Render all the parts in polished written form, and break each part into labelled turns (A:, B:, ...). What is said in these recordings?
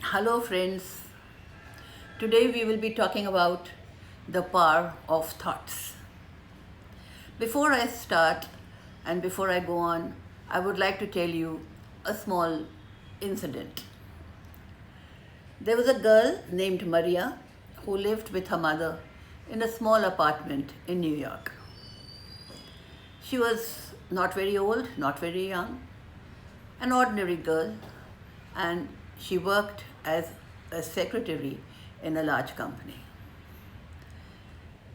A: Hello, friends. Today we will be talking about the power of thoughts. Before I start and before I go on, I would like to tell you a small incident. There was a girl named Maria who lived with her mother in a small apartment in New York. She was not very old, not very young, an ordinary girl, and she worked as a secretary in a large company.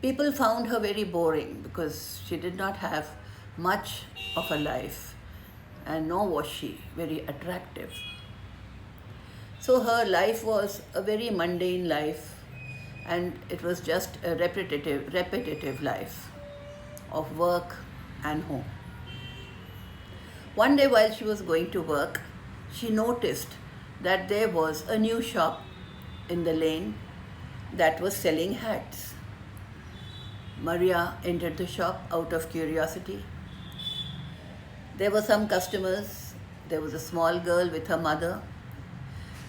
A: People found her very boring because she did not have much of a life, and nor was she very attractive. So her life was a very mundane life, and it was just a repetitive life of work and home. One day while she was going to work, she noticed that there was a new shop in the lane that was selling hats. Maria entered the shop out of curiosity. There were some customers. There was a small girl with her mother.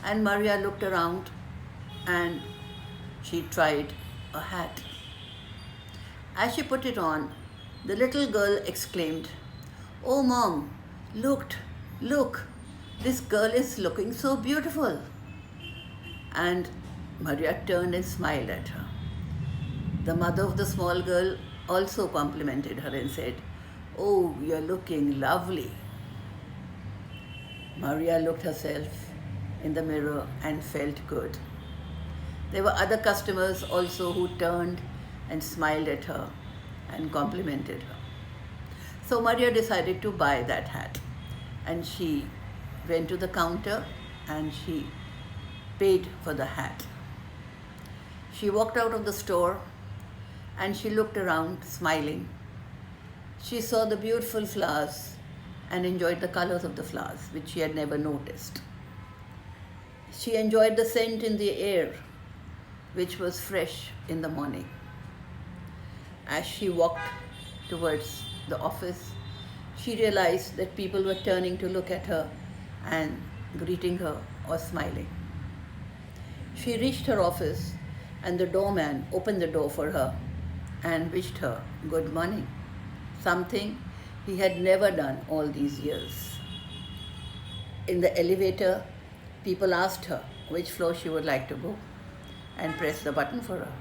A: And Maria looked around and she tried a hat. As she put it on, the little girl exclaimed, "Oh, Mom, look, this girl is looking so beautiful." And Maria turned and smiled at her. The mother of the small girl also complimented her and said, "Oh, you're looking lovely." Maria looked herself in the mirror and felt good. There were other customers also who turned and smiled at her and complimented her. So Maria decided to buy that hat, and she went to the counter and she paid for the hat. She walked out of the store and she looked around, smiling. She saw the beautiful flowers and enjoyed the colors of the flowers, which she had never noticed. She enjoyed the scent in the air, which was fresh in the morning. As she walked towards the office, she realized that people were turning to look at her and greeting her or smiling. She reached her office and the doorman opened the door for her and wished her good morning, something he had never done all these years. In the elevator, people asked her which floor she would like to go and pressed the button for her.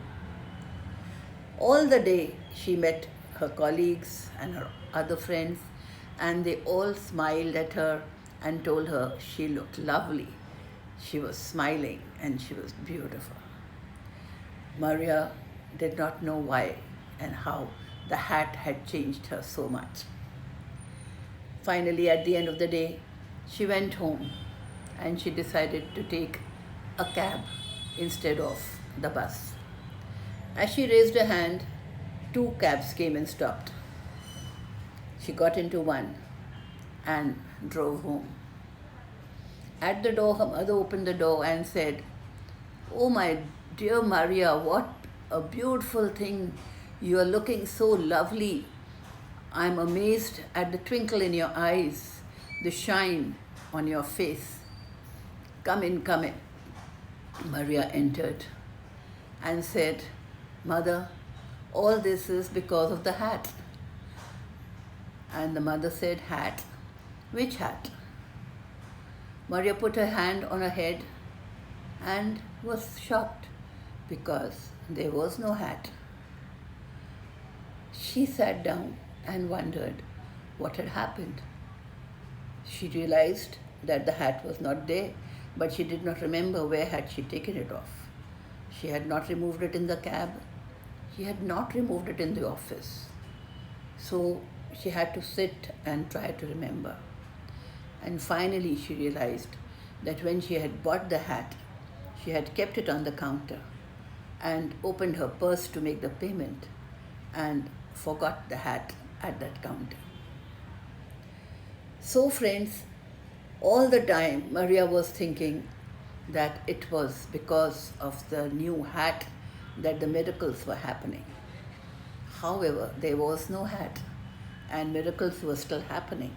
A: All the day she met her colleagues and her other friends, and they all smiled at her and told her she looked lovely. She was smiling and she was beautiful. Maria did not know why and how the hat had changed her so much. Finally, at the end of the day, she went home and she decided to take a cab instead of the bus. As she raised her hand, two cabs came and stopped. She got into one and drove home. At the door, her mother opened the door and said, "Oh, my dear Maria, what a beautiful thing. You are looking so lovely. I'm amazed at the twinkle in your eyes, the shine on your face. Come in, come in." Maria entered and said, "Mother, all this is because of the hat." And the mother said, "Hat? Which hat?" Maria put her hand on her head and was shocked because there was no hat. She sat down and wondered what had happened. She realized that the hat was not there, but she did not remember where had she taken it off. She had not removed it in the cab. She had not removed it in the office. So she had to sit and try to remember. And finally she realized that when she had bought the hat, she had kept it on the counter and opened her purse to make the payment and forgot the hat at that counter. So friends, all the time Maria was thinking that it was because of the new hat that the miracles were happening. However, there was no hat and miracles were still happening.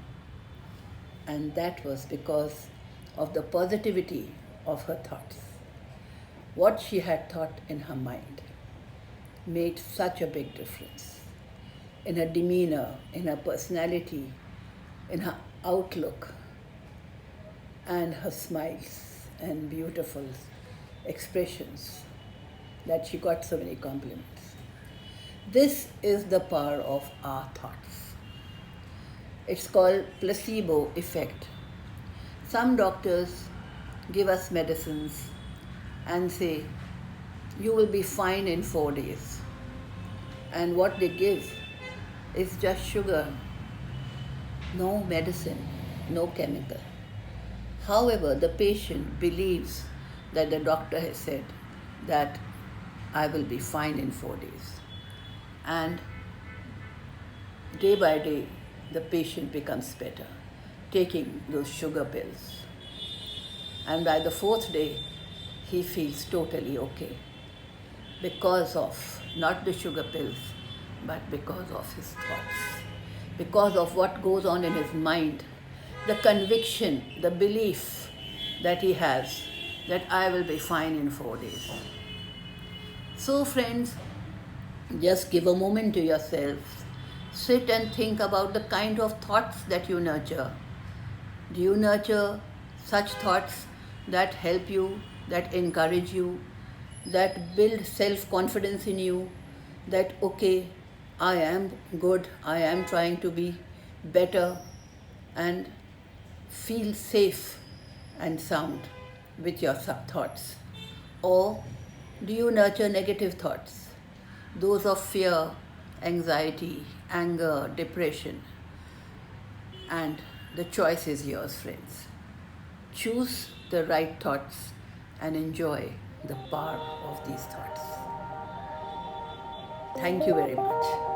A: And that was because of the positivity of her thoughts. What she had thought in her mind made such a big difference in her demeanor, in her personality, in her outlook, and her smiles and beautiful expressions that she got so many compliments. This is the power of our thoughts. It's called placebo effect. Some doctors give us medicines and say, you will be fine in 4 days. And what they give is just sugar, no medicine, no chemical. However, the patient believes that the doctor has said that I will be fine in 4 days. And day by day, the patient becomes better, taking those sugar pills. And by the 4th day, he feels totally okay because of not the sugar pills, but because of his thoughts, because of what goes on in his mind, the conviction, the belief that he has that I will be fine in 4 days. So friends, just give a moment to yourself. Sit and think about the kind of thoughts that you nurture. Do you nurture such thoughts that help you, that encourage you, that build self-confidence in you, that okay, I am good, I am trying to be better, and feel safe and sound with your thoughts? Or do you nurture negative thoughts, those of fear, anxiety, anger, depression? And the choice is yours, friends. Choose the right thoughts and enjoy the power of these thoughts. Thank you very much.